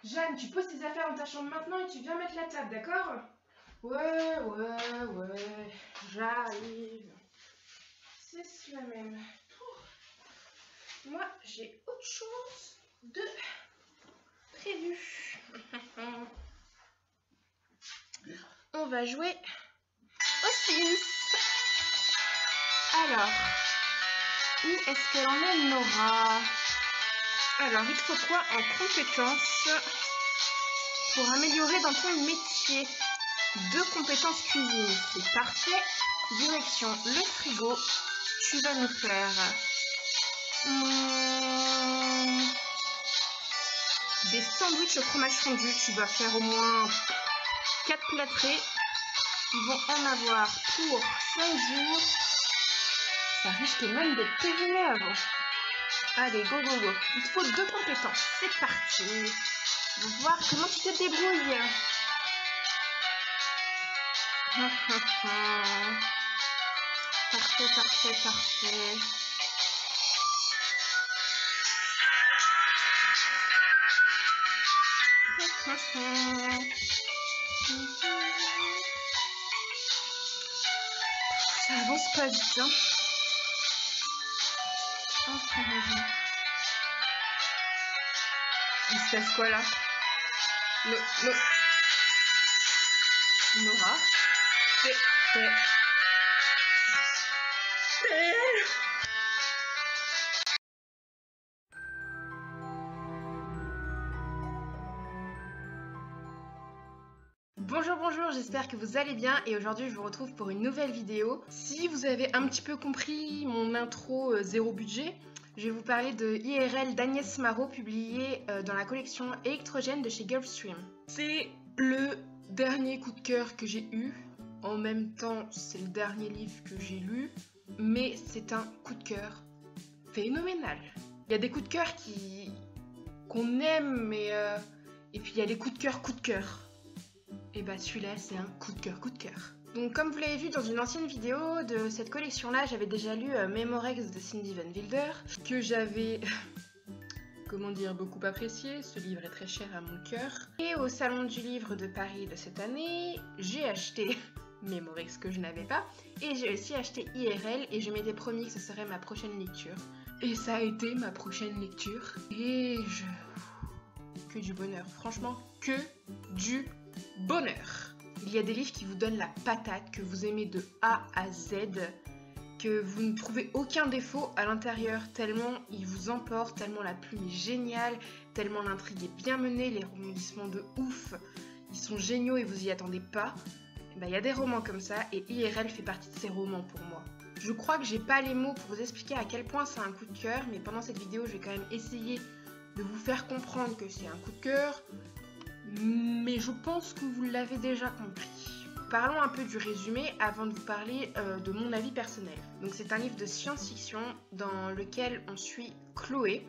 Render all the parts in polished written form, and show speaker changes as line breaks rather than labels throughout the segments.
Jeanne, tu poses tes affaires dans ta chambre maintenant et tu viens mettre la table, d'accord? Ouais, j'arrive. C'est cela même. Moi, j'ai autre chose de prévu. On va jouer aux Sims. Alors, où est-ce qu'elle en est, Nora? Alors, il te faut quoi en compétences pour améliorer dans ton métier? 2 compétences cuisine, c'est parfait. Direction le frigo, tu vas nous faire des sandwichs au fromage fondu. Tu vas faire au moins 4 plâtrés. Ils vont en avoir pour 5 jours. Ça risque même d'être périmé avant. Allez, go. Il te faut 2 compétences. C'est parti. On va voir comment tu te débrouilles. Parfait. Ça avance pas vite, hein. Il se passe quoi là? Nora, Bonjour, j'espère que vous allez bien et aujourd'hui je vous retrouve pour une nouvelle vidéo. Si vous avez un petit peu compris mon intro zéro budget, je vais vous parler de IRL d'Agnès Marot publié dans la collection Électrogène de chez Gulfstream. C'est le dernier coup de cœur que j'ai eu, en même temps c'est le dernier livre que j'ai lu, mais c'est un coup de cœur phénoménal. Il y a des coups de cœur qu'on aime, mais et puis il y a les coups de cœur. Et bah celui-là c'est un coup de cœur. Donc comme vous l'avez vu dans une ancienne vidéo de cette collection-là, j'avais déjà lu Memorex de Cindy Van Wilder, que j'avais, comment dire, beaucoup apprécié. Ce livre est très cher à mon cœur. Et au Salon du Livre de Paris de cette année, j'ai acheté Memorex que je n'avais pas, et j'ai aussi acheté IRL, et je m'étais promis que ce serait ma prochaine lecture. Et ça a été ma prochaine lecture, et que du bonheur, franchement, que du bonheur. Il y a des livres qui vous donnent la patate, que vous aimez de A à Z, que vous ne trouvez aucun défaut à l'intérieur, tellement ils vous emportent, tellement la plume est géniale, tellement l'intrigue est bien menée, les rebondissements de ouf, ils sont géniaux et vous y attendez pas. Et ben, y a des romans comme ça et IRL fait partie de ces romans pour moi. Je crois que j'ai pas les mots pour vous expliquer à quel point c'est un coup de cœur, mais pendant cette vidéo je vais quand même essayer de vous faire comprendre que c'est un coup de cœur, mais je pense que vous l'avez déjà compris. Parlons un peu du résumé avant de vous parler de mon avis personnel. Donc c'est un livre de science-fiction dans lequel on suit Chloé,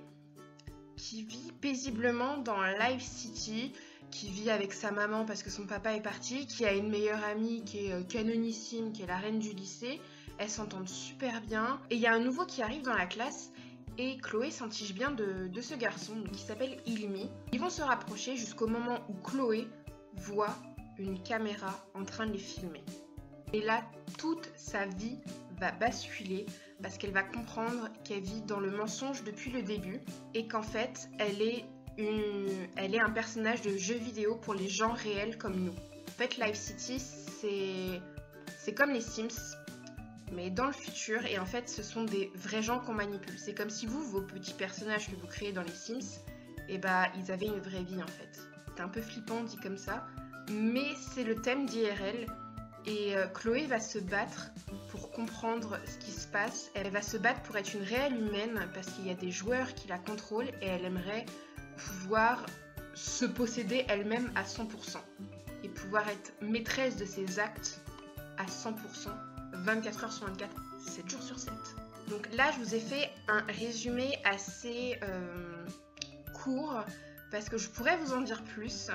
qui vit paisiblement dans Live City, qui vit avec sa maman parce que son papa est parti, qui a une meilleure amie qui est canonissime, qui est la reine du lycée. Elles s'entendent super bien. Et il y a un nouveau qui arrive dans la classe, et Chloé s'entiche bien de ce garçon qui s'appelle Ilmi. Ils vont se rapprocher jusqu'au moment où Chloé voit une caméra en train de les filmer. Et là, toute sa vie va basculer parce qu'elle va comprendre qu'elle vit dans le mensonge depuis le début et qu'en fait, elle est un personnage de jeu vidéo pour les gens réels comme nous. En fait, Live City, c'est comme les Sims, mais dans le futur, et en fait ce sont des vrais gens qu'on manipule. C'est comme si vos petits personnages que vous créez dans les Sims, et bah ils avaient une vraie vie en fait. C'est un peu flippant dit comme ça, mais c'est le thème d'IRL, et Chloé va se battre pour comprendre ce qui se passe. Elle va se battre pour être une réelle humaine, parce qu'il y a des joueurs qui la contrôlent, et elle aimerait pouvoir se posséder elle-même à 100%, et pouvoir être maîtresse de ses actes à 100%. 24 heures sur 24, 7 jours sur 7. Donc là, je vous ai fait un résumé assez court parce que je pourrais vous en dire plus,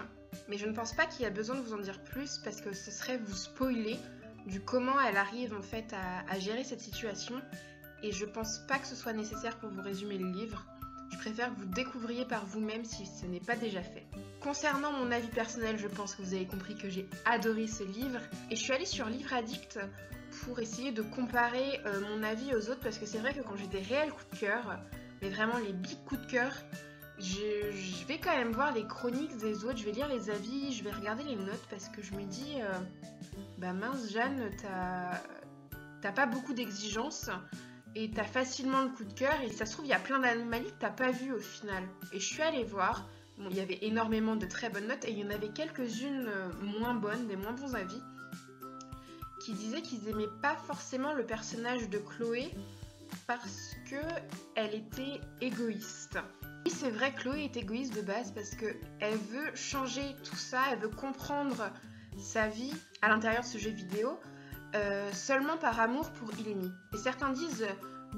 mais je ne pense pas qu'il y a besoin de vous en dire plus parce que ce serait vous spoiler du comment elle arrive en fait à gérer cette situation, et je pense pas que ce soit nécessaire pour vous résumer le livre. Je préfère que vous découvriez par vous-même si ce n'est pas déjà fait. Concernant mon avis personnel, je pense que vous avez compris que j'ai adoré ce livre. Et je suis allée sur Livre Addict pour essayer de comparer mon avis aux autres, parce que c'est vrai que quand j'ai des réels coups de cœur, mais vraiment les big coups de cœur, je vais quand même voir les chroniques des autres, je vais lire les avis, je vais regarder les notes, parce que je me dis, bah mince Jeanne, t'as pas beaucoup d'exigences, et t'as facilement le coup de cœur, et ça se trouve il y a plein d'anomalies que t'as pas vues au final. Et je suis allée voir, bon, il y avait énormément de très bonnes notes, et il y en avait quelques-unes moins bonnes, des moins bons avis, qui disaient qu'ils aimaient pas forcément le personnage de Chloé parce que elle était égoïste. Oui, c'est vrai, Chloé est égoïste de base parce que elle veut changer tout ça, elle veut comprendre sa vie à l'intérieur de ce jeu vidéo seulement par amour pour Illumi. Et certains disent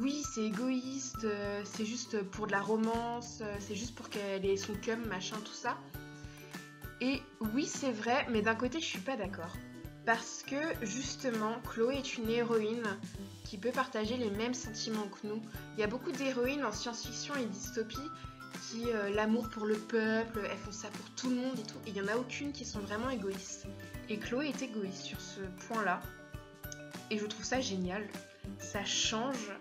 oui, c'est égoïste, c'est juste pour de la romance, c'est juste pour qu'elle ait son cum, machin, tout ça. Et oui, c'est vrai, mais d'un côté, je suis pas d'accord. Parce que justement, Chloé est une héroïne qui peut partager les mêmes sentiments que nous. Il y a beaucoup d'héroïnes en science-fiction et dystopie qui, l'amour pour le peuple, elles font ça pour tout le monde et tout. Et il n'y en a aucune qui sont vraiment égoïstes. Et Chloé est égoïste sur ce point-là. Et je trouve ça génial. Ça change,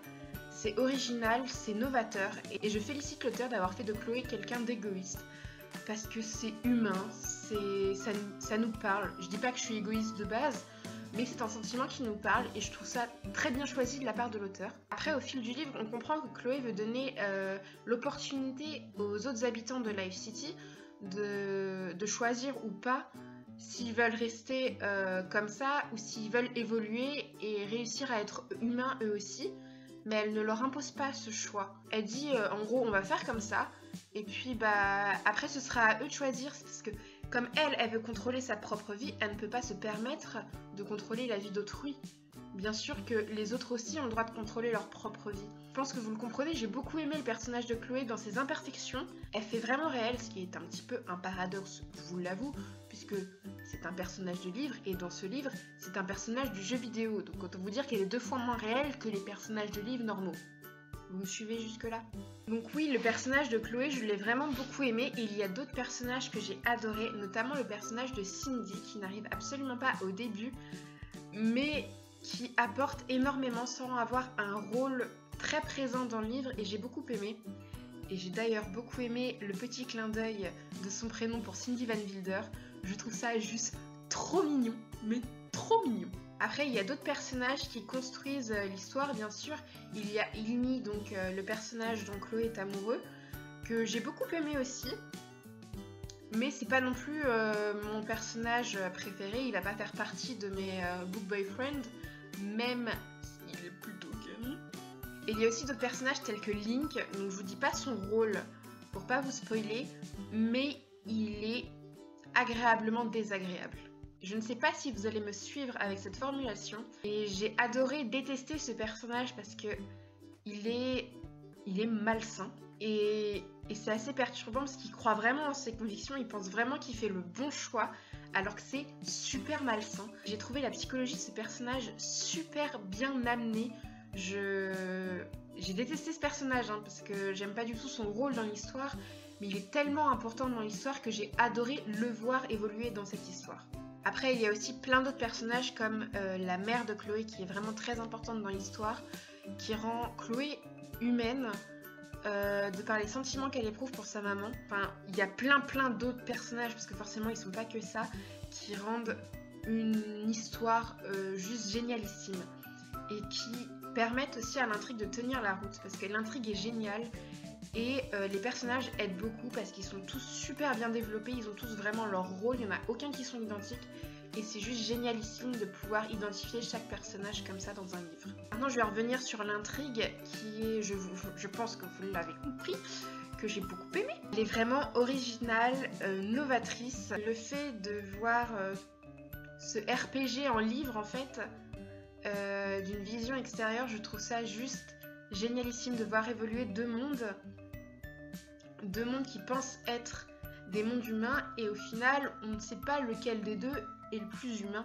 c'est original, c'est novateur. Et je félicite l'auteur d'avoir fait de Chloé quelqu'un d'égoïste. Parce que c'est humain, ça nous parle. Je dis pas que je suis égoïste de base, mais c'est un sentiment qui nous parle et je trouve ça très bien choisi de la part de l'auteur. Après, au fil du livre, on comprend que Chloé veut donner l'opportunité aux autres habitants de Life City de choisir ou pas s'ils veulent rester comme ça ou s'ils veulent évoluer et réussir à être humains eux aussi. Mais elle ne leur impose pas ce choix. Elle dit en gros on va faire comme ça et puis bah après ce sera à eux de choisir, parce que comme elle veut contrôler sa propre vie, elle ne peut pas se permettre de contrôler la vie d'autrui. Bien sûr que les autres aussi ont le droit de contrôler leur propre vie. Je pense que vous le comprenez, j'ai beaucoup aimé le personnage de Chloé dans ses imperfections. Elle fait vraiment réel, ce qui est un petit peu un paradoxe, je vous l'avoue, puisque c'est un personnage de livre, et dans ce livre, c'est un personnage du jeu vidéo. Donc autant vous dire qu'elle est 2 fois moins réelle que les personnages de livres normaux. Vous me suivez jusque-là? Donc oui, le personnage de Chloé, je l'ai vraiment beaucoup aimé, et il y a d'autres personnages que j'ai adorés, notamment le personnage de Cindy, qui n'arrive absolument pas au début, mais qui apporte énormément sans avoir un rôle très présent dans le livre, et j'ai beaucoup aimé. Et j'ai d'ailleurs beaucoup aimé le petit clin d'œil de son prénom pour Cindy Van Wilder. Je trouve ça juste trop mignon, mais trop mignon. Après, il y a d'autres personnages qui construisent l'histoire, bien sûr. Il y a Illumi, donc le personnage dont Chloé est amoureux, que j'ai beaucoup aimé aussi. Mais c'est pas non plus mon personnage préféré, il va pas faire partie de mes book boyfriend, même s'il est plutôt gay. Et il y a aussi d'autres personnages tels que Link, donc je vous dis pas son rôle pour pas vous spoiler, mais il est agréablement désagréable. Je ne sais pas si vous allez me suivre avec cette formulation, et j'ai adoré détester ce personnage parce que il est malsain, et c'est assez perturbant parce qu'il croit vraiment en ses convictions, il pense vraiment qu'il fait le bon choix, alors que c'est super malsain. J'ai trouvé la psychologie de ce personnage super bien amenée. J'ai détesté ce personnage parce que j'aime pas du tout son rôle dans l'histoire, mais il est tellement important dans l'histoire que j'ai adoré le voir évoluer dans cette histoire. Après, il y a aussi plein d'autres personnages comme la mère de Chloé qui est vraiment très importante dans l'histoire, qui rend Chloé humaine de par les sentiments qu'elle éprouve pour sa maman. Enfin, il y a plein d'autres personnages, parce que forcément ils sont pas que ça, qui rendent une histoire juste génialissime et qui permettent aussi à l'intrigue de tenir la route, parce que l'intrigue est géniale. Et les personnages aident beaucoup parce qu'ils sont tous super bien développés, ils ont tous vraiment leur rôle, il n'y en a aucun qui sont identiques. Et c'est juste génialissime de pouvoir identifier chaque personnage comme ça dans un livre. Maintenant je vais revenir sur l'intrigue qui est, je pense que vous l'avez compris, que j'ai beaucoup aimé. Elle est vraiment originale, novatrice. Le fait de voir ce RPG en livre en fait, d'une vision extérieure, je trouve ça juste génialissime de voir évoluer deux mondes qui pensent être des mondes humains, et au final on ne sait pas lequel des deux est le plus humain.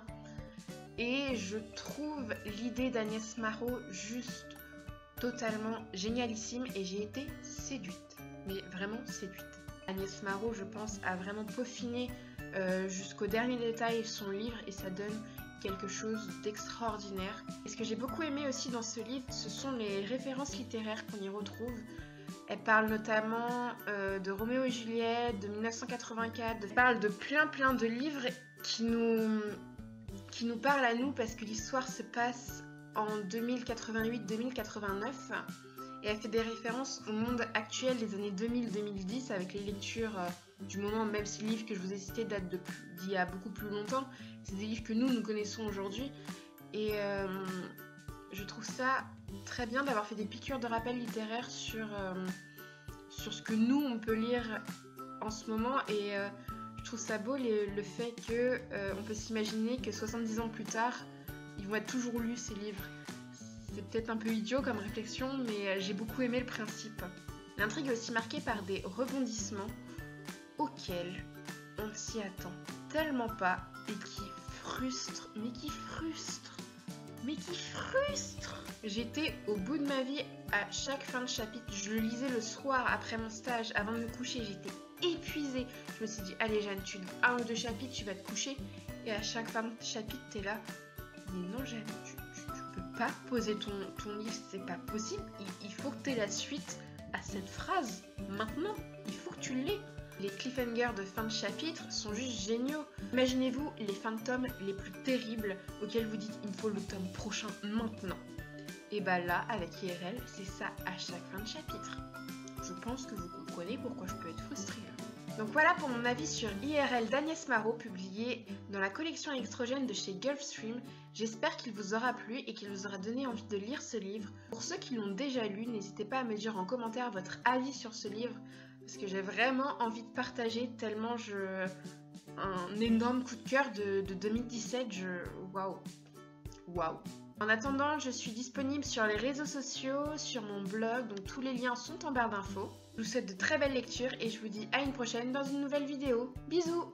Et je trouve l'idée d'Agnès Marot juste totalement génialissime, et j'ai été séduite, mais vraiment séduite. Agnès Marot, je pense, a vraiment peaufiné jusqu'au dernier détail son livre et ça donne quelque chose d'extraordinaire. Et ce que j'ai beaucoup aimé aussi dans ce livre, ce sont les références littéraires qu'on y retrouve. Elle parle notamment de Roméo et Juliette, de 1984, elle parle de plein de livres qui nous parlent à nous parce que l'histoire se passe en 2088-2089 et elle fait des références au monde actuel des années 2000-2010 avec les lectures du moment, même si les livres que je vous ai cités datent d'il y a beaucoup plus longtemps, c'est des livres que nous connaissons aujourd'hui et je trouve ça très bien d'avoir fait des piqûres de rappel littéraire sur ce que nous on peut lire en ce moment et je trouve ça beau le fait que on peut s'imaginer que 70 ans plus tard ils vont être toujours lus ces livres. C'est peut-être un peu idiot comme réflexion mais j'ai beaucoup aimé le principe. L'intrigue est aussi marquée par des rebondissements auxquels on ne s'y attend tellement pas et qui frustrent, mais qui frustre. J'étais au bout de ma vie à chaque fin de chapitre. Je le lisais le soir après mon stage, avant de me coucher. J'étais épuisée. Je me suis dit, allez Jeanne, tu lis 1 ou 2 chapitres, tu vas te coucher. Et à chaque fin de chapitre, t'es là. Mais non Jeanne, tu peux pas poser ton livre, c'est pas possible. Il faut que t'aies la suite à cette phrase. Maintenant, il faut que tu l'aies. Les cliffhangers de fin de chapitre sont juste géniaux. Imaginez-vous les fins de tome les plus terribles auxquels vous dites il me faut le tome prochain maintenant. Et bah là, avec IRL, c'est ça à chaque fin de chapitre. Je pense que vous comprenez pourquoi je peux être frustrée. Donc voilà pour mon avis sur IRL d'Agnès Marot, publié dans la collection Extrogène de chez Gulfstream. J'espère qu'il vous aura plu et qu'il vous aura donné envie de lire ce livre. Pour ceux qui l'ont déjà lu, n'hésitez pas à me dire en commentaire votre avis sur ce livre. Parce que j'ai vraiment envie de partager tellement un énorme coup de cœur de 2017, waouh. En attendant, je suis disponible sur les réseaux sociaux, sur mon blog, donc tous les liens sont en barre d'infos. Je vous souhaite de très belles lectures et je vous dis à une prochaine dans une nouvelle vidéo. Bisous!